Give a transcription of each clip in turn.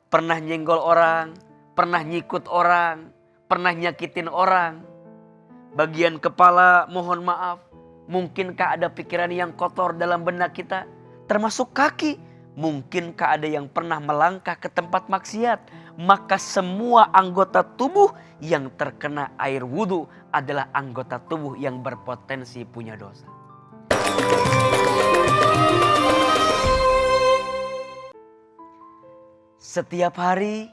pernah nyenggol orang, pernah nyikut orang, pernah nyakitin orang. Bagian kepala mohon maaf, mungkinkah ada pikiran yang kotor dalam benak kita? Termasuk kaki, mungkinkah ada yang pernah melangkah ke tempat maksiat? Maka semua anggota tubuh yang terkena air wudhu adalah anggota tubuh yang berpotensi punya dosa. Setiap hari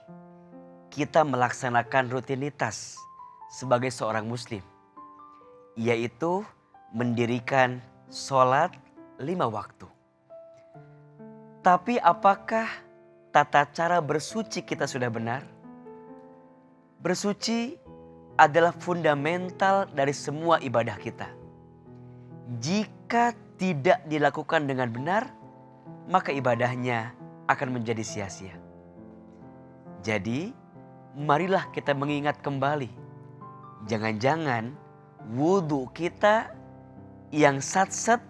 kita melaksanakan rutinitas sebagai seorang muslim, yaitu mendirikan sholat 5 waktu. Tapi apakah tata cara bersuci kita sudah benar? Bersuci adalah fundamental dari semua ibadah kita. Jika tidak dilakukan dengan benar, maka ibadahnya akan menjadi sia-sia. Jadi, marilah kita mengingat kembali. Jangan-jangan wudhu kita yang satset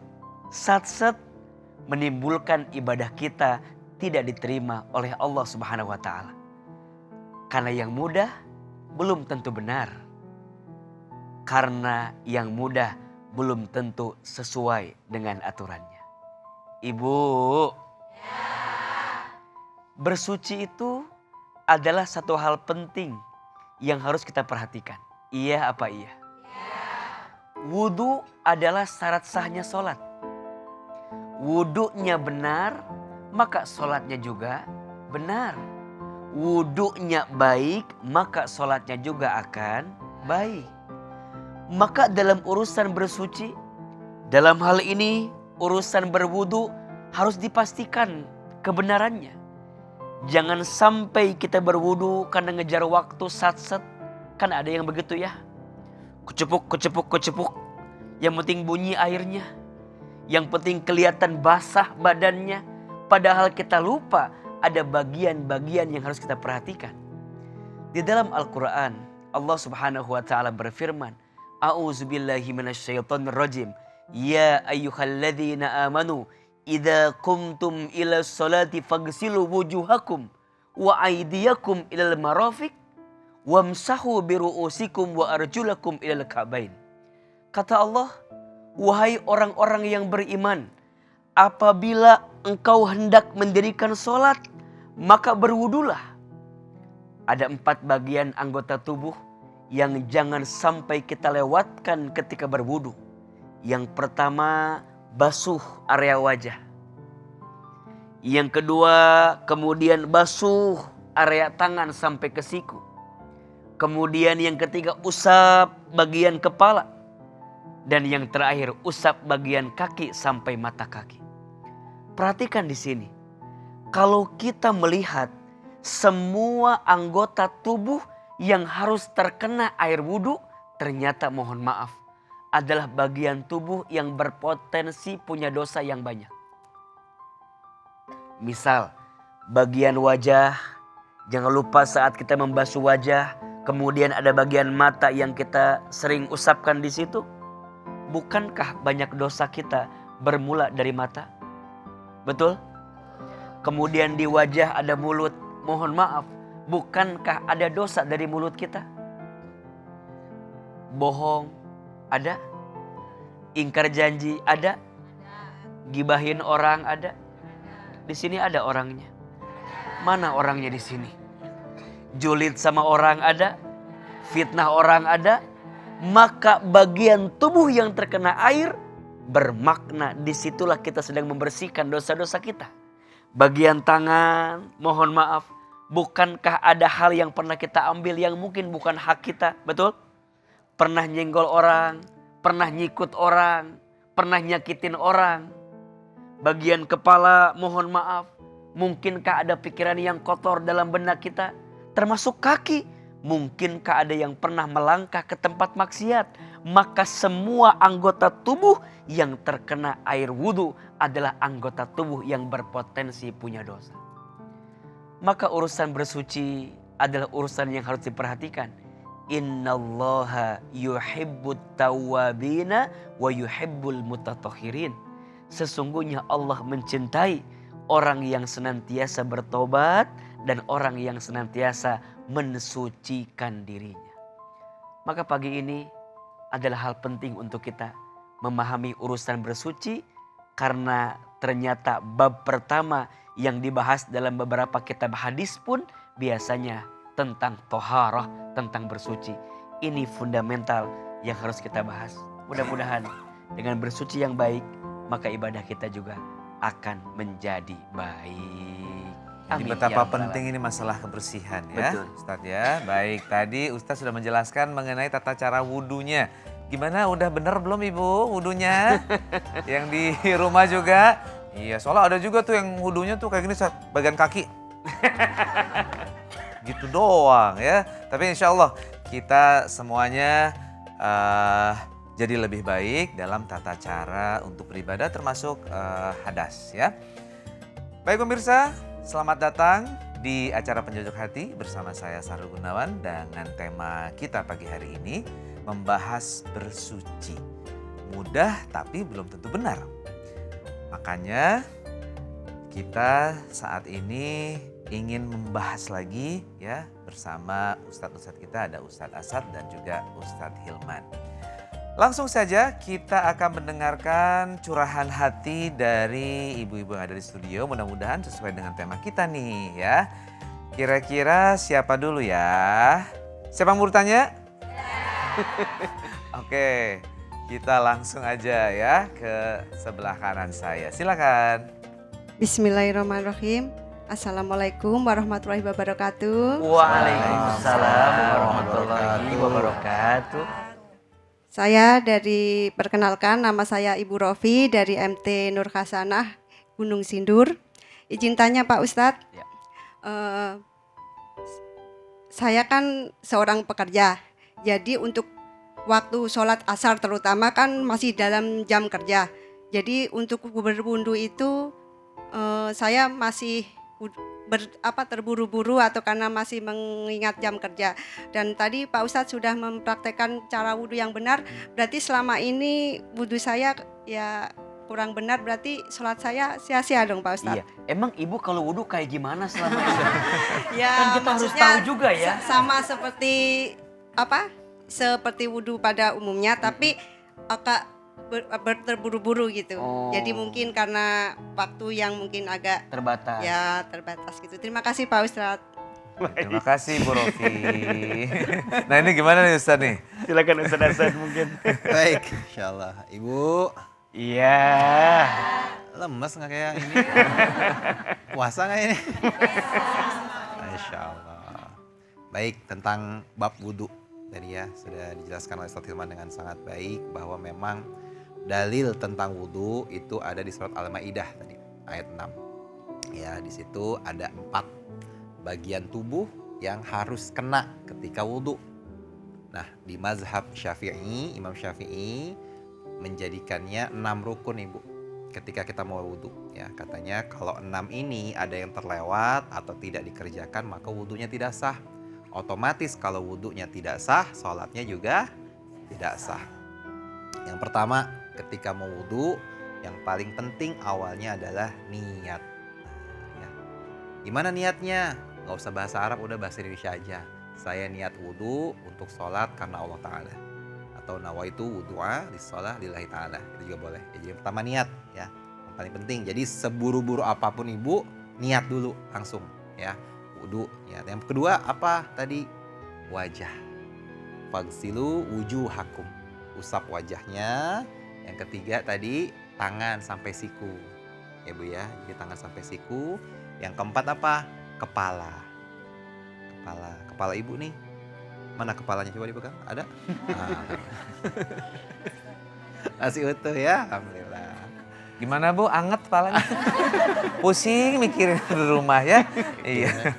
menimbulkan ibadah kita tidak diterima oleh Allah Subhanahu wa taala. Karena yang mudah belum tentu benar. Karena yang mudah belum tentu sesuai dengan aturannya. Ibu, bersuci itu adalah satu hal penting yang harus kita perhatikan. Iya apa iya? Wudu adalah syarat sahnya sholat. Wudunya benar, maka sholatnya juga benar. Wudunya baik, maka sholatnya juga akan baik. Maka dalam urusan bersuci, dalam hal ini urusan berwudu harus dipastikan kebenarannya. Jangan sampai kita berwudu karena ngejar waktu satset. Kan ada yang begitu ya. Kucepuk. Yang penting bunyi airnya. Yang penting kelihatan basah badannya. Padahal kita lupa ada bagian-bagian yang harus kita perhatikan. Di dalam Al-Quran, Allah Subhanahu wa ta'ala berfirman, A'udzubillahi minasyaitonir rajim. Ya ayyuhalladzina amanu idza qumtum ila sholati faghsilu wujuhakum wa aydiyakum ilal marafiq wamsahu biru'usikum wa arjulakum ilal ka'bain. Kata Allah, wahai orang-orang yang beriman, apabila engkau hendak mendirikan sholat, maka berwudulah. Ada 4 bagian anggota tubuh yang jangan sampai kita lewatkan ketika berwudu. Yang pertama, basuh area wajah. Yang kedua, kemudian basuh area tangan sampai ke siku. Kemudian yang ketiga, usap bagian kepala. Dan yang terakhir, usap bagian kaki sampai mata kaki. Perhatikan di sini. Kalau kita melihat semua anggota tubuh yang harus terkena air wudhu, ternyata mohon maaf, adalah bagian tubuh yang berpotensi punya dosa yang banyak. Misal, bagian wajah, jangan lupa saat kita membasuh wajah, kemudian ada bagian mata yang kita sering usapkan di situ. Bukankah banyak dosa kita bermula dari mata? Betul? Kemudian di wajah ada mulut, mohon maaf, bukankah ada dosa dari mulut kita? Bohong, ada? Ingkar janji, ada? Gibahin orang, ada? Di sini ada orangnya. Mana orangnya di sini? Julid sama orang, ada? Fitnah orang, ada? Maka bagian tubuh yang terkena air bermakna disitulah kita sedang membersihkan dosa-dosa kita. Bagian tangan, mohon maaf, bukankah ada hal yang pernah kita ambil yang mungkin bukan hak kita, betul? Pernah nyenggol orang, pernah nyikut orang, pernah nyakitin orang. Bagian kepala, mohon maaf, mungkinkah ada pikiran yang kotor dalam benak kita? Termasuk kaki, mungkinkah ada yang pernah melangkah ke tempat maksiat? Maka semua anggota tubuh yang terkena air wudhu adalah anggota tubuh yang berpotensi punya dosa. Maka urusan bersuci adalah urusan yang harus diperhatikan. Innallaha yuhibbut tawwabina wa yuhibbul mutatahhirin. Sesungguhnya Allah mencintai orang yang senantiasa bertobat dan orang yang senantiasa mensucikan dirinya. Maka pagi ini adalah hal penting untuk kita memahami urusan bersuci, karena ternyata bab pertama yang dibahas dalam beberapa kitab hadis pun biasanya tentang toharah, tentang bersuci. Ini fundamental yang harus kita bahas. Mudah-mudahan dengan bersuci yang baik, maka ibadah kita juga akan menjadi baik. Jadi Amin. betapa Ya Rabbal penting Alamin. ini masalah kebersihan ya, Betul. Ustadz ya. Baik, tadi Ustadz sudah menjelaskan mengenai tata cara wudunya. Gimana, udah bener belum Ibu wudunya? Yang di rumah juga? Iya, soalnya ada juga tuh yang wudunya tuh kayak gini, Ustadz, bagian kaki. Gitu doang ya. Tapi insya Allah kita semuanya jadi lebih baik dalam tata cara untuk beribadah termasuk hadas ya. Baik pemirsa, selamat datang di acara Penjajak Hati bersama saya Sarul Gunawan dengan tema kita pagi hari ini membahas bersuci. Mudah tapi belum tentu benar. Makanya kita saat ini ingin membahas lagi ya bersama ustadz-ustadz kita, ada Ustadz Asad dan juga Ustadz Hilman. Langsung saja kita akan mendengarkan curahan hati dari ibu-ibu yang ada di studio. Mudah-mudahan sesuai dengan tema kita nih ya. Kira-kira siapa dulu ya? Siapa yang mau bertanya? Oke, kita langsung aja ya ke sebelah kanan saya. Silakan. Bismillahirrahmanirrahim. Assalamualaikum warahmatullahi wabarakatuh. Waalaikumsalam warahmatullahi wabarakatuh. Saya perkenalkan, nama saya Ibu Rofi dari MT Nur Hasanah Gunung Sindur. Izin tanya Pak Ustadz, Ya. Saya kan seorang pekerja, jadi untuk waktu sholat asar terutama kan masih dalam jam kerja. Jadi untuk berwudu itu saya masih terburu-buru atau karena masih mengingat jam kerja. Dan tadi Pak Ustadz sudah mempraktekkan cara wudhu yang benar. Berarti selama ini wudhu saya ya kurang benar, berarti sholat saya sia-sia dong Pak Ustadz. Iya, emang ibu kalau wudhu kayak gimana selama ini? Ya, Kan kita harus maksudnya tahu juga ya. Sama seperti seperti wudhu pada umumnya, tapi agak terburu-buru gitu. Oh. Jadi mungkin karena waktu yang mungkin agak Terbatas. ya terbatas gitu. Terima kasih Pak Ustadz. Terima kasih Bu Rofi. Nah ini gimana nih Ustadz nih? Silakan Ustadz Asad mungkin. Baik, insya Allah. Ibu, Iya. lemes nggak kayak ini? Puasa nggak ini? Insya Allah. Baik, tentang bab wudhu. Tadi ya, sudah dijelaskan oleh Ustadz Hilman dengan sangat baik bahwa memang dalil tentang wudhu itu ada di surat Al-Maidah tadi, ayat 6. Ya, di situ ada 4 bagian tubuh yang harus kena ketika wudhu. Nah, di mazhab Syafi'i, Imam Syafi'i menjadikannya 6 rukun Ibu ketika kita mau wudhu. Ya, katanya kalau 6 ini ada yang terlewat atau tidak dikerjakan maka wudhunya tidak sah. Otomatis kalau wudhunya tidak sah, sholatnya juga tidak sah. Yang pertama, ketika mau wudhu, yang paling penting awalnya adalah niat. Ya. Gimana niatnya? Gak usah bahasa Arab, udah bahasa Indonesia aja. Saya niat wudhu untuk sholat karena Allah Ta'ala. Atau nawaitu wudhu'a lissolah lillahi ta'ala. Itu juga boleh. Jadi yang pertama niat ya. Yang paling penting. Jadi seburu-buru apapun Ibu, niat dulu langsung ya. Wudhu ya. Yang kedua apa tadi? Wajah. Fagsilu wujuhakum. Usap wajahnya. Yang ketiga tadi tangan sampai siku. Ya Bu ya. Jadi tangan sampai siku. Yang keempat apa? Kepala. Kepala Ibu nih. Mana kepalanya, coba dipegang? Ada? Masih utuh ya, alhamdulillah. Gimana Bu, anget kepalanya? Pusing mikirin di rumah ya? Iya.